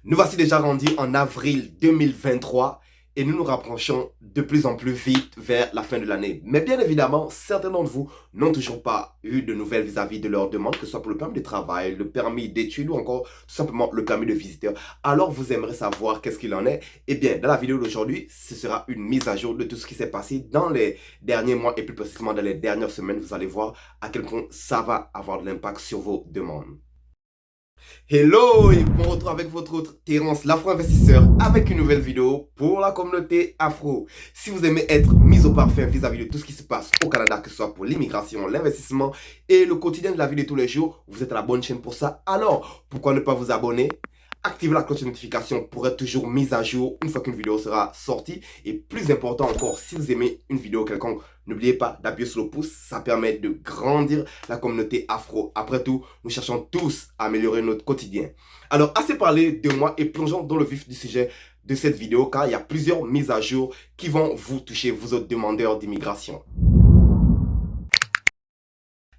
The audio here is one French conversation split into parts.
Nous voici déjà rendus en avril 2023 et nous nous rapprochons de plus en plus vite vers la fin de l'année. Mais bien évidemment, certains d'entre vous n'ont toujours pas eu de nouvelles vis-à-vis de leur demande, que ce soit pour le permis de travail, le permis d'études ou encore tout simplement le permis de visiteur. Alors vous aimerez savoir qu'est-ce qu'il en est? Eh bien, dans la vidéo d'aujourd'hui, ce sera une mise à jour de tout ce qui s'est passé dans les derniers mois et plus précisément dans les dernières semaines. Vous allez voir à quel point ça va avoir de l'impact sur vos demandes. Hello et bon retour avec votre autre Terence l'Afro-Investisseur avec une nouvelle vidéo pour la communauté afro. Si vous aimez être mis au parfum vis-à-vis de tout ce qui se passe au Canada, que ce soit pour l'immigration, l'investissement et le quotidien de la vie de tous les jours, vous êtes à la bonne chaîne pour ça. Alors, pourquoi ne pas vous abonner? Activez la cloche de notification pour être toujours mise à jour une fois qu'une vidéo sera sortie. Et plus important encore, si vous aimez une vidéo quelconque, n'oubliez pas d'appuyer sur le pouce. Ça permet de grandir la communauté afro. Après tout, nous cherchons tous à améliorer notre quotidien. Alors, assez parlé de moi et plongeons dans le vif du sujet de cette vidéo car il y a plusieurs mises à jour qui vont vous toucher, vous autres demandeurs d'immigration.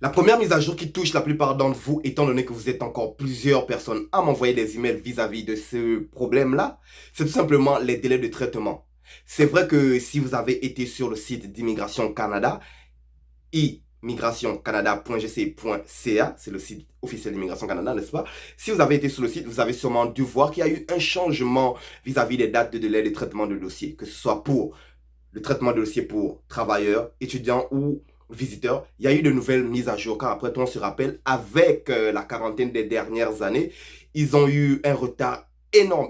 La première mise à jour qui touche la plupart d'entre vous, étant donné que vous êtes encore plusieurs personnes à m'envoyer des emails vis-à-vis de ce problème-là, c'est tout simplement les délais de traitement. C'est vrai que si vous avez été sur le site d'Immigration Canada, immigrationcanada.gc.ca, c'est le site officiel d'Immigration Canada, n'est-ce pas? Si vous avez été sur le site, vous avez sûrement dû voir qu'il y a eu un changement vis-à-vis des dates de délai de traitement de dossier, que ce soit pour le traitement de dossier pour travailleurs, étudiants ou visiteurs. Il y a eu de nouvelles mises à jour car après tout on se rappelle, avec la quarantaine des dernières années, ils ont eu un retard énorme.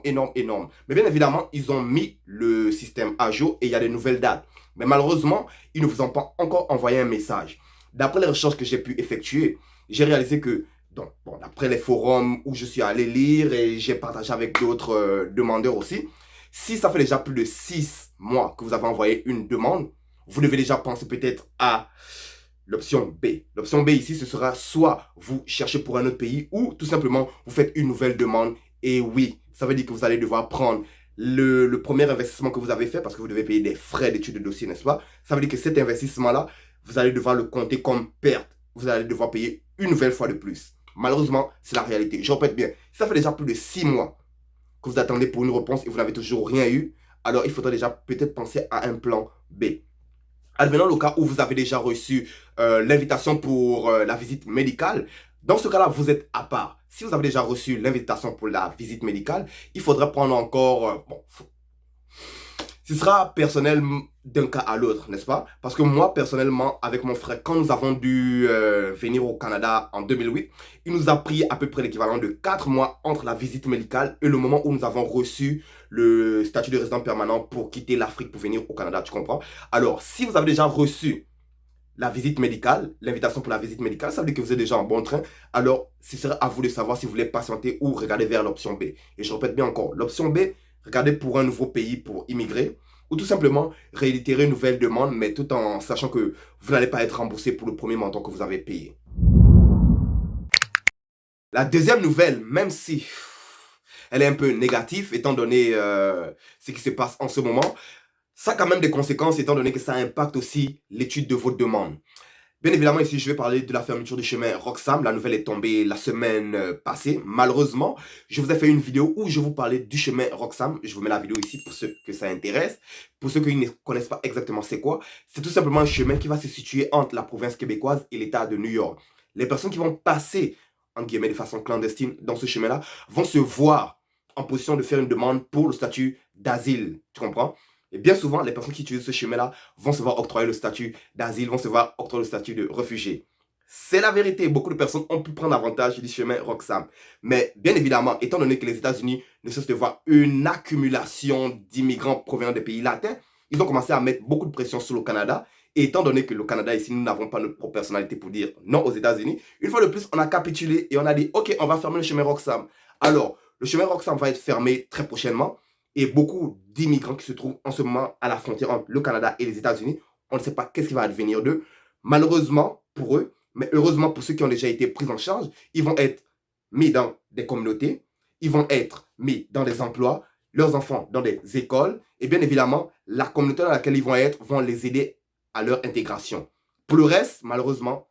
Mais bien évidemment, ils ont mis le système à jour et il y a de nouvelles dates. Mais malheureusement, ils ne vous ont pas encore envoyé un message. D'après les recherches que j'ai pu effectuer, j'ai réalisé que, donc, bon, d'après les forums où je suis allé lire et j'ai partagé avec d'autres demandeurs aussi, si ça fait déjà plus de 6 mois que vous avez envoyé une demande, vous devez déjà penser peut-être à l'option B. L'option B ici, ce sera soit vous cherchez pour un autre pays ou tout simplement vous faites une nouvelle demande. Et oui, ça veut dire que vous allez devoir prendre le premier investissement que vous avez fait parce que vous devez payer des frais d'étude de dossier, n'est-ce pas? Ça veut dire que cet investissement-là, vous allez devoir le compter comme perte. Vous allez devoir payer une nouvelle fois de plus. Malheureusement, c'est la réalité. Je répète bien, ça fait déjà plus de 6 mois que vous attendez pour une réponse et vous n'avez toujours rien eu, alors il faudrait déjà peut-être penser à un plan B. Advenant le cas où vous avez déjà reçu l'invitation pour la visite médicale, dans ce cas-là, vous êtes à part. Si vous avez déjà reçu l'invitation pour la visite médicale, il faudrait prendre encore... ce sera personnel d'un cas à l'autre, n'est-ce pas? Parce que moi, personnellement, avec mon frère, quand nous avons dû venir au Canada en 2008, il nous a pris à peu près l'équivalent de 4 mois entre la visite médicale et le moment où nous avons reçu le statut de résident permanent pour quitter l'Afrique pour venir au Canada, tu comprends? Alors, si vous avez déjà reçu la visite médicale, l'invitation pour la visite médicale, ça veut dire que vous êtes déjà en bon train. Alors, ce sera à vous de savoir si vous voulez patienter ou regarder vers l'option B. Et je répète bien encore, l'option B, regardez pour un nouveau pays pour immigrer ou tout simplement réitérer une nouvelle demande, mais tout en sachant que vous n'allez pas être remboursé pour le premier montant que vous avez payé. La deuxième nouvelle, même si elle est un peu négative, étant donné ce qui se passe en ce moment, ça a quand même des conséquences, étant donné que ça impacte aussi l'étude de votre demande. Bien évidemment, ici, je vais parler de la fermeture du chemin Roxham. La nouvelle est tombée la semaine passée. Malheureusement, je vous ai fait une vidéo où je vous parlais du chemin Roxham. Je vous mets la vidéo ici pour ceux que ça intéresse. Pour ceux qui ne connaissent pas exactement c'est quoi, c'est tout simplement un chemin qui va se situer entre la province québécoise et l'État de New York. Les personnes qui vont passer, entre guillemets, de façon clandestine dans ce chemin-là, vont se voir en position de faire une demande pour le statut d'asile. Tu comprends? Et bien souvent, les personnes qui utilisent ce chemin-là vont se voir octroyer le statut d'asile, vont se voir octroyer le statut de réfugié. C'est la vérité. Beaucoup de personnes ont pu prendre avantage du chemin Roxham. Mais bien évidemment, étant donné que les États-Unis ne cessent de voir une accumulation d'immigrants provenant des pays latins, ils ont commencé à mettre beaucoup de pression sur le Canada. Et étant donné que le Canada, ici, nous n'avons pas notre propre personnalité pour dire non aux États-Unis, une fois de plus, on a capitulé et on a dit, OK, on va fermer le chemin Roxham. Alors, le chemin Roxham va être fermé très prochainement. Et beaucoup d'immigrants qui se trouvent en ce moment à la frontière entre le Canada et les États-Unis, on ne sait pas qu'est-ce qui va advenir d'eux. Malheureusement pour eux, mais heureusement pour ceux qui ont déjà été pris en charge, ils vont être mis dans des communautés, ils vont être mis dans des emplois, leurs enfants dans des écoles, et bien évidemment, la communauté dans laquelle ils vont être vont les aider à leur intégration. Pour le reste, malheureusement,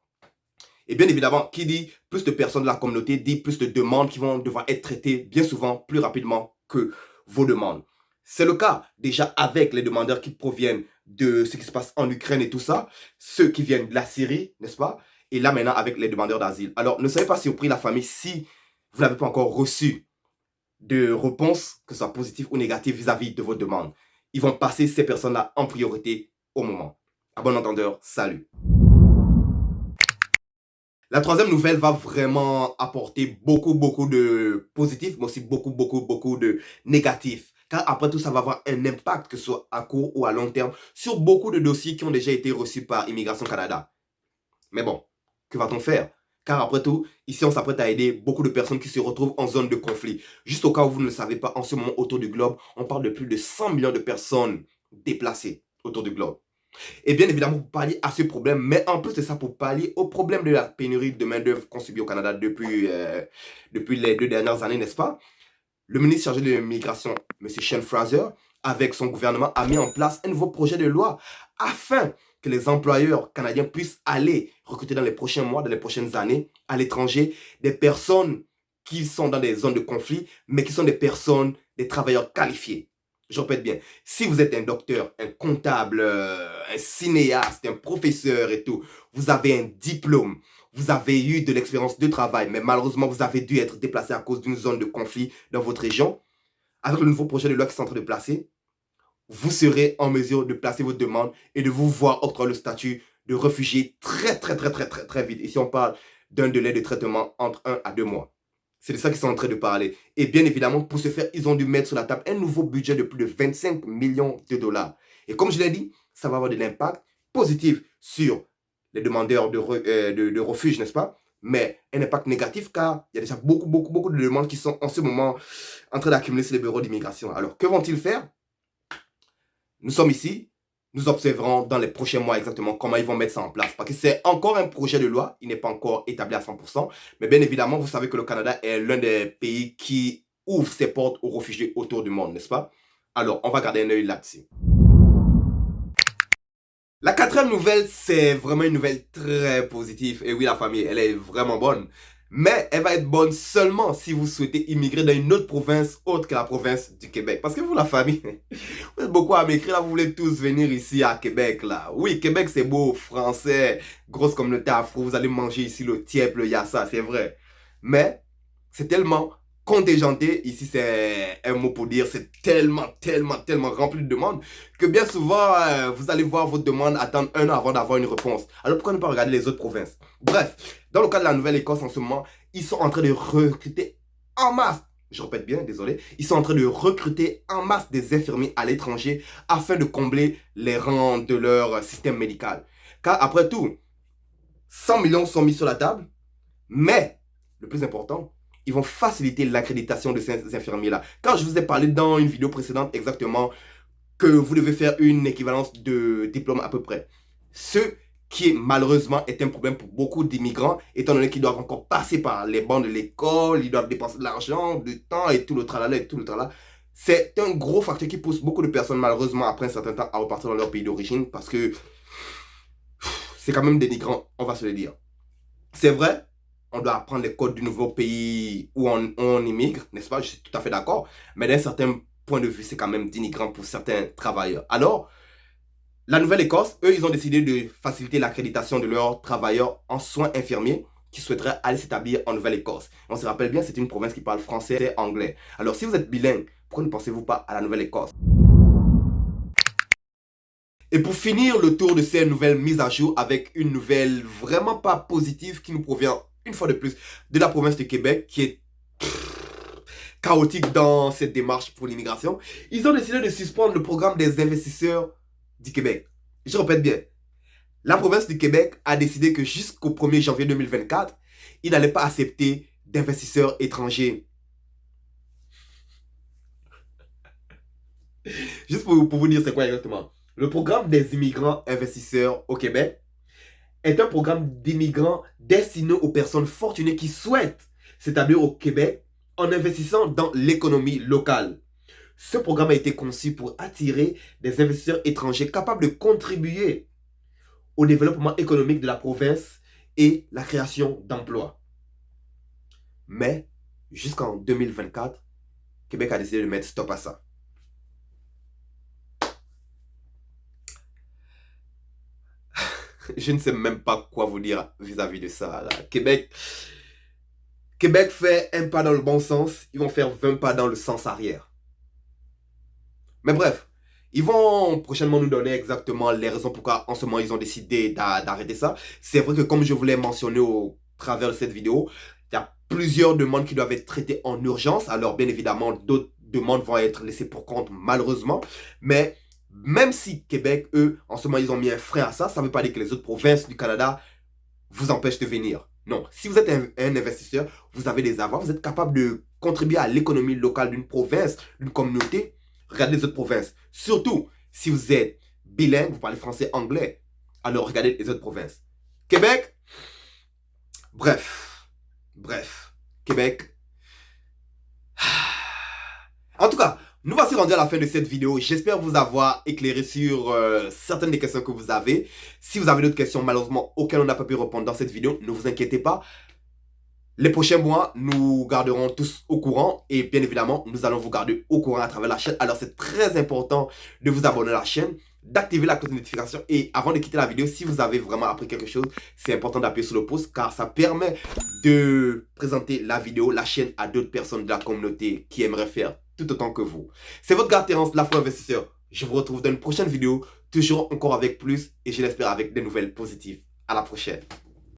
Et bien évidemment, qui dit plus de personnes de la communauté, dit plus de demandes qui vont devoir être traitées bien souvent plus rapidement que vos demandes. C'est le cas déjà avec les demandeurs qui proviennent de ce qui se passe en Ukraine et tout ça, ceux qui viennent de la Syrie, n'est-ce pas? Et là maintenant avec les demandeurs d'asile. Alors ne soyez pas surpris la famille si vous n'avez pas encore reçu de réponse, que ce soit positive ou négative vis-à-vis de vos demandes. Ils vont passer ces personnes-là en priorité au moment. À bon entendeur, salut. La troisième nouvelle va vraiment apporter beaucoup de positifs, mais aussi beaucoup de négatifs. Car après tout, ça va avoir un impact, que ce soit à court ou à long terme, sur beaucoup de dossiers qui ont déjà été reçus par Immigration Canada. Mais bon, que va-t-on faire? Car après tout, ici on s'apprête à aider beaucoup de personnes qui se retrouvent en zone de conflit. Juste au cas où vous ne le savez pas, en ce moment autour du globe, on parle de plus de 100 millions de personnes déplacées autour du globe. Et bien évidemment, pour pallier à ce problème, mais en plus de ça, pour pallier au problème de la pénurie de main-d'œuvre qu'on subit au Canada depuis les 2 dernières années, n'est-ce pas? Le ministre chargé de l'immigration, M. Shane Fraser, avec son gouvernement, a mis en place un nouveau projet de loi afin que les employeurs canadiens puissent aller recruter dans les prochains mois, dans les prochaines années, à l'étranger, des personnes qui sont dans des zones de conflit, mais qui sont des personnes, des travailleurs qualifiés. Je répète bien, si vous êtes un docteur, un comptable, un cinéaste, un professeur et tout, vous avez un diplôme, vous avez eu de l'expérience de travail, mais malheureusement, vous avez dû être déplacé à cause d'une zone de conflit dans votre région, avec le nouveau projet de loi qui est en train de placer, vous serez en mesure de placer votre demande et de vous voir octroyer le statut de réfugié très vite. Ici, on parle d'un délai de traitement entre 1 à 2 mois. C'est de ça qu'ils sont en train de parler. Et bien évidemment, pour ce faire, ils ont dû mettre sur la table un nouveau budget de plus de 25 millions de dollars. Et comme je l'ai dit, ça va avoir de l'impact positif sur les demandeurs de refuge, n'est-ce pas? Mais un impact négatif car il y a déjà beaucoup de demandes qui sont en ce moment en train d'accumuler sur les bureaux d'immigration. Alors, que vont-ils faire? Nous sommes ici, nous observerons dans les prochains mois exactement comment ils vont mettre ça en place. Parce que c'est encore un projet de loi, il n'est pas encore établi à 100%. Mais bien évidemment, vous savez que le Canada est l'un des pays qui ouvre ses portes aux réfugiés autour du monde, n'est-ce pas? Alors, on va garder un œil là-dessus. La quatrième nouvelle, c'est vraiment une nouvelle très positive. Et oui, la famille, elle est vraiment bonne. Mais elle va être bonne seulement si vous souhaitez immigrer dans une autre province autre que la province du Québec. Parce que vous, la famille, vous êtes beaucoup à m'écrire là, vous voulez tous venir ici à Québec là. Oui, Québec c'est beau, français, grosse communauté afro, vous allez manger ici le tiep, le yassa, c'est vrai. Mais c'est tellement contingenté, ici c'est un mot pour dire, c'est tellement rempli de demandes que bien souvent vous allez voir votre demande attendre 1 an avant d'avoir une réponse. Alors pourquoi ne pas regarder les autres provinces? Bref, dans le cas de la Nouvelle-Écosse en ce moment, ils sont en train de recruter en masse, je répète bien, désolé, ils sont en train de recruter en masse des infirmiers à l'étranger afin de combler les rangs de leur système médical. Car après tout, 100 millions sont mis sur la table, mais le plus important, ils vont faciliter l'accréditation de ces infirmiers-là. Quand je vous ai parlé dans une vidéo précédente exactement que vous devez faire une équivalence de diplôme à peu près. Ce qui malheureusement est un problème pour beaucoup d'immigrants, étant donné qu'ils doivent encore passer par les bancs de l'école, ils doivent dépenser de l'argent, du temps et tout le tralala et tout le tralala. C'est un gros facteur qui pousse beaucoup de personnes malheureusement après un certain temps à repartir dans leur pays d'origine parce que c'est quand même dénigrant, on va se le dire. C'est vrai, on doit apprendre les codes du nouveau pays où on immigre, n'est-ce pas? Je suis tout à fait d'accord. Mais d'un certain point de vue, c'est quand même dénigrant pour certains travailleurs. Alors, la Nouvelle-Écosse, eux, ils ont décidé de faciliter l'accréditation de leurs travailleurs en soins infirmiers qui souhaiteraient aller s'établir en Nouvelle-Écosse. On se rappelle bien, c'est une province qui parle français et anglais. Alors, si vous êtes bilingue, pourquoi ne pensez-vous pas à la Nouvelle-Écosse? Et pour finir le tour de ces nouvelles mises à jour avec une nouvelle vraiment pas positive qui nous provient une fois de plus de la province de Québec qui est chaotique dans cette démarche pour l'immigration, ils ont décidé de suspendre le programme des investisseurs du Québec. Je répète bien, la province du Québec a décidé que jusqu'au 1er janvier 2024, il n'allait pas accepter d'investisseurs étrangers. Juste pour vous dire c'est quoi exactement. Le programme des immigrants investisseurs au Québec est un programme d'immigrants destiné aux personnes fortunées qui souhaitent s'établir au Québec en investissant dans l'économie locale. Ce programme a été conçu pour attirer des investisseurs étrangers capables de contribuer au développement économique de la province et la création d'emplois. Mais jusqu'en 2024, Québec a décidé de mettre stop à ça. Je ne sais même pas quoi vous dire vis-à-vis de ça. Là. Québec fait un pas dans le bon sens, ils vont faire 20 pas dans le sens arrière. Mais bref, ils vont prochainement nous donner exactement les raisons pourquoi en ce moment ils ont décidé d'arrêter ça. C'est vrai que comme je vous l'ai mentionné au travers de cette vidéo, il y a plusieurs demandes qui doivent être traitées en urgence. Alors bien évidemment, d'autres demandes vont être laissées pour compte malheureusement. Mais même si Québec, eux, en ce moment ils ont mis un frein à ça, ça ne veut pas dire que les autres provinces du Canada vous empêchent de venir. Non, si vous êtes un investisseur, vous avez des avoirs, vous êtes capable de contribuer à l'économie locale d'une province, d'une communauté. Regardez les autres provinces. Surtout, si vous êtes bilingue, vous parlez français, anglais, alors regardez les autres provinces. Québec, bref, Québec. En tout cas, nous voici rendus à la fin de cette vidéo. J'espère vous avoir éclairé sur certaines des questions que vous avez. Si vous avez d'autres questions, malheureusement, auxquelles on n'a pas pu répondre dans cette vidéo, ne vous inquiétez pas. Les prochains mois, nous garderons tous au courant et bien évidemment, nous allons vous garder au courant à travers la chaîne. Alors, c'est très important de vous abonner à la chaîne, d'activer la cloche de notification et avant de quitter la vidéo, si vous avez vraiment appris quelque chose, c'est important d'appuyer sur le pouce car ça permet de présenter la vidéo, la chaîne à d'autres personnes de la communauté qui aimeraient faire tout autant que vous. C'est votre gars Terence, l'Afro-Investisseur. Je vous retrouve dans une prochaine vidéo, toujours encore avec plus et je l'espère avec des nouvelles positives. À la prochaine.